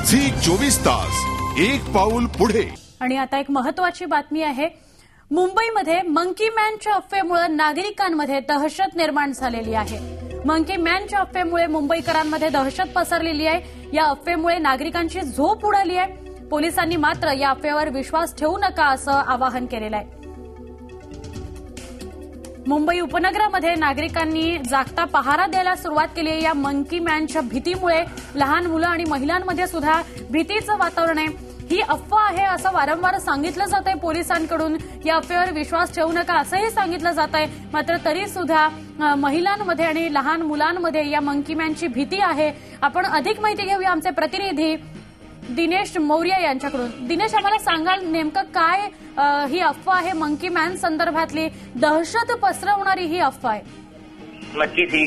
Zee 24 तास एक पाऊल पुढे। आणि आता एक महत्त्वाची बातमी आहे। मुंबईमध्ये मंकी मॅनच्या अफवेमुळे नागरिकांमध्ये दहशत निर्माण झालेली आहे। मंकी मॅनच्या अफवेमुळे मुंबईकरांमध्ये दहशत पसरलेली आहे। या अफवेमुळे नागरिकांची झोप उडाली आहे। पोलिसांनी मात्र या अफवेवर विश्वास ठेवू नका असं आवाहन केलेलं आहे। मुंबई उपनगरामध्ये नागरिकांनी जागता पहारा द्यायला सुरुवात केली आहे। या मंकी मॅनच्या भीतीमुळे लहान मुलं आणि महिलांमध्ये सुद्धा भीतीचं वातावरण आहे। ही अफवा आहे असं वारंवार सांगितलं जात आहे पोलिसांकडून। या अफवेवर विश्वास ठेवू नका असंही सांगितलं जात आहे। मात्र तरी सुद्धा महिलांमध्ये आणि लहान मुलांमध्ये या मंकी मॅनची भीती आहे। आपण अधिक माहिती घेऊया आमचे प्रतिनिधी दिनेश मौर्य यांच्याकडून। दिनेश, आम्हाला सांगाल नेमकं काय ही अफवा आहे मंकी मॅन संदर्भातली दहशत पसरवणारी ही अफवा आहे? नक्कीच ही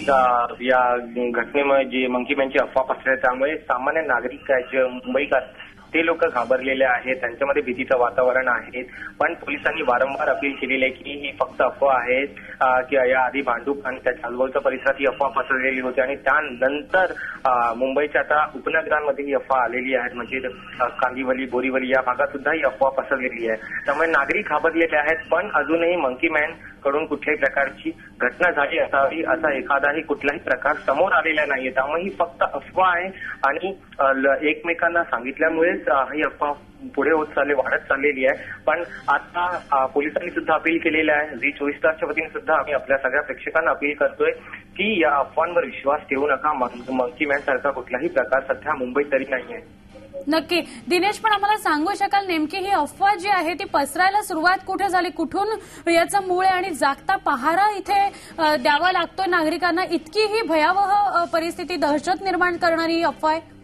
या घटनेमुळे जी मंकी मॅनची अफवा पसरली त्यामुळे सामान्य नागरिक जे मुंबईकर ते लोक घाबरलेले आहेत, त्यांच्यामध्ये भीतीचं वातावरण आहे। पण पोलिसांनी वारंवार अपील केलेली आहे की ही फक्त अफवा आहे, की याआधी भांडूप आणि त्याच्या आजूबाजूच्या परिसरात ही अफवा पसरलेली होती आणि त्यानंतर मुंबईच्या आता उपनगरांमध्ये ही अफवा आलेली आहे। म्हणजे कांदिवली, बोरीवली या भागात सुद्धा ही अफवा पसरलेली आहे। त्यामुळे नागरिक घाबरलेले आहेत। पण अजूनही मंकी मॅन कडून कुठल्याही प्रकारची घटना झाली असावी असा एखादाही कुठलाही प्रकार समोर आलेला नाहीये। त्यामुळे ही फक्त अफवा आहे आणि एकमेकांना सांगितल्यामुळेच ही अफवा पुढे होत वाढत चाललेली आहे। पण आता पोलिसांनी सुद्धा अपील केलेलं आहे। झी 24 तासच्या वतीने सुद्धा आम्ही आपल्या सगळ्या प्रेक्षकांना अपील करतोय की या अफवांवर विश्वास ठेवू नका। मंकी मॅन सारखा कुठलाही प्रकार सध्या मुंबईत तरी नाहीये। नक्की दिनेश, पण आम्हाला सांगू शकाल नेमकी ही अफवा जी आहे ती पसरायला सुरुवात कुठे झाली, कुठून याचं मूळ आहे आणि जागता पहारा इथे द्यावा लागतोय नागरिकांना? इतकी ही भयावह परिस्थिती, दहशत निर्माण करणारी ही अफवा आहे?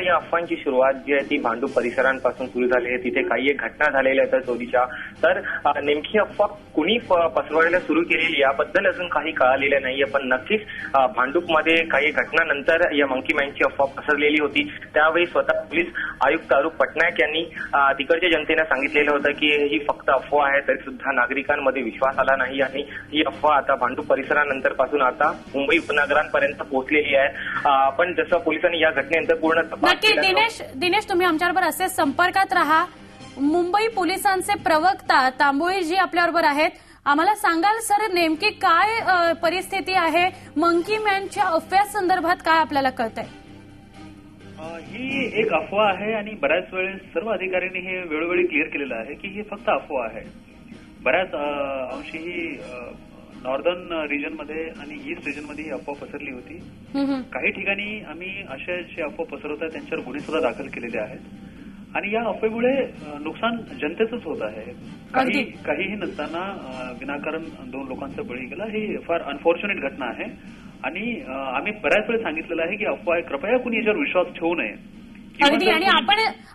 या अफवांची सुरुवात जी आहे ती भांडूप परिसरांपासून सुरू झाली आहे। तिथे काही एक घटना झालेल्या आहेत चोरीच्या। तर नेमकी अफवा कुणी पसरवायला सुरू केलेली याबद्दल अजून काही कळालेलं नाहीये। पण नक्कीच भांडूपमध्ये काही घटनानंतर या मंकी मॅनची अफवा पसरलेली होती। त्यावेळी स्वतः पोलीस आयुक्त अरूप पटनायक यांनी तिकडच्या जनतेला सांगितलेलं होतं की ही फक्त अफवा आहे। तरी सुद्धा नागरिकांमध्ये विश्वास आला नाही आणि ही अफवा आता भांडूप परिसरानंतर पासून आता मुंबई उपनगरांपर्यंत पोहोचलेली आहे। पण जसं पोलिसांनी या घटनेनंतर पूर्ण नक्की दिनेश, तुम्ही आमच्याबरोबर असे संपर्कात राहा। मुंबई पोलिसांचे प्रवक्ता तांबोळीजी आपल्याबरोबर आहेत। आम्हाला सांगाल सर नेमकी काय परिस्थिती आहे? मंकी मॅनच्या अफव्या संदर्भात काय आपल्याला कळतंय? ही एक अफवा आहे आणि बऱ्याच वेळेस सर्व अधिकाऱ्यांनी हे वेळोवेळी क्लिअर केलेलं आहे की ही फक्त अफवा आहे। बऱ्याच अंशी ही नॉर्दर्न रिजनमध्ये आणि ईस्ट रिजनमध्ये ही अफवा पसरली होती। काही ठिकाणी आम्ही अशा जे अफवा पसरवत आहेत त्यांच्यावर गुन्हे सुद्धा दाखल केलेले आहेत आणि या अफवेमुळे नुकसान जनतेचंच होत आहे। काहीही नसताना विनाकारण 2 लोकांचा बळी गेला, ही फार अनफॉर्च्युनेट घटना आहे आणि आम्ही बऱ्याच वेळा सांगितलेलं आहे की अफवा आहे, कृपया कुणी याच्यावर विश्वास ठेवू नये। अगदी, आणि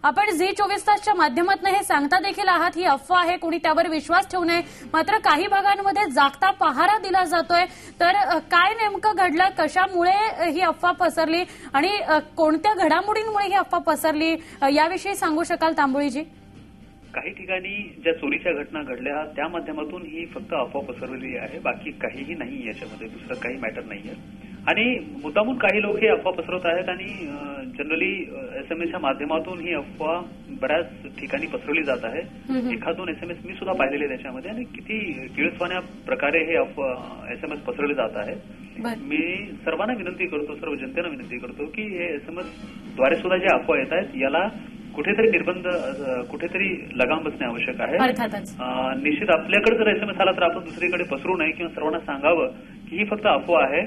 आपण झी 24 तासच्या माध्यमातून हे सांगता देखील आहात ही अफवा आहे, कोणी त्यावर विश्वास ठेवू नये। मात्र काही भागांमध्ये जागता पहारा दिला जातोय। तर काय नेमकं घडलं, कशामुळे ही अफवा पसरली आणि कोणत्या घडामोडींमुळे ही अफवा पसरली याविषयी सांगू शकाल तांबोळीजी? काही ठिकाणी ज्या चोरीच्या घटना घडल्या त्या माध्यमातून ही फक्त अफवा पसरवलेली आहे, बाकी काहीही नाही याच्यामध्ये, दुसरं काही मॅटर नाहीये। आणि मुद्दामून काही लोक हे अफवा पसरवत आहेत आणि जनरली SMS माध्यमातून ही अफवा बऱ्याच ठिकाणी पसरवली जात आहे। 1-2 SMS मी सुद्धा पाहिलेले त्याच्यामध्ये आणि किती किळसवाण्या प्रकारे हे SMS पसरवले जात आहे। मी सर्वांना विनंती करतो, सर्व जनतेला विनंती करतो की हे SMS द्वारे सुद्धा जे अफवा येत आहेत याला कुठेतरी निर्बंध, कुठेतरी लगाम बसणे आवश्यक आहे। निश्चित आपल्याकडे जर SMS आला तर आपण दुसरीकडे पसरू नये किंवा सर्वांना सांगावं की ही फक्त अफवा आहे।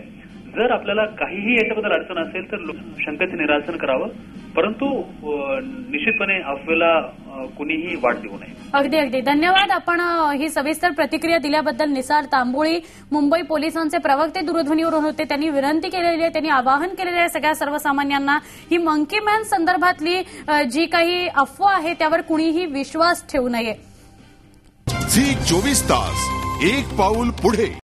जर आपल्याला काहीही याच्याबद्दल अडचण असेल तर शंकेचे निरासन करावं, परंतु निश्चितपणे अफवेला कुणीही वाट देऊ नये। अगदी धन्यवाद। आपण ही सविस्तर प्रतिक्रिया दिल्याबद्दल। निसार तांबोळी मुंबई पोलिसांचे प्रवक्ते दूरध्वनीवरून होते। त्यांनी विनंती केलेली आहे, त्यांनी आवाहन केलेले आहे सगळ्या सर्वसामान्यांना ही मंकी मॅन संदर्भातली जी काही अफवा आहे त्यावर कुणीही विश्वास ठेवू नये। झी 24 तास एक पाऊल पुढे।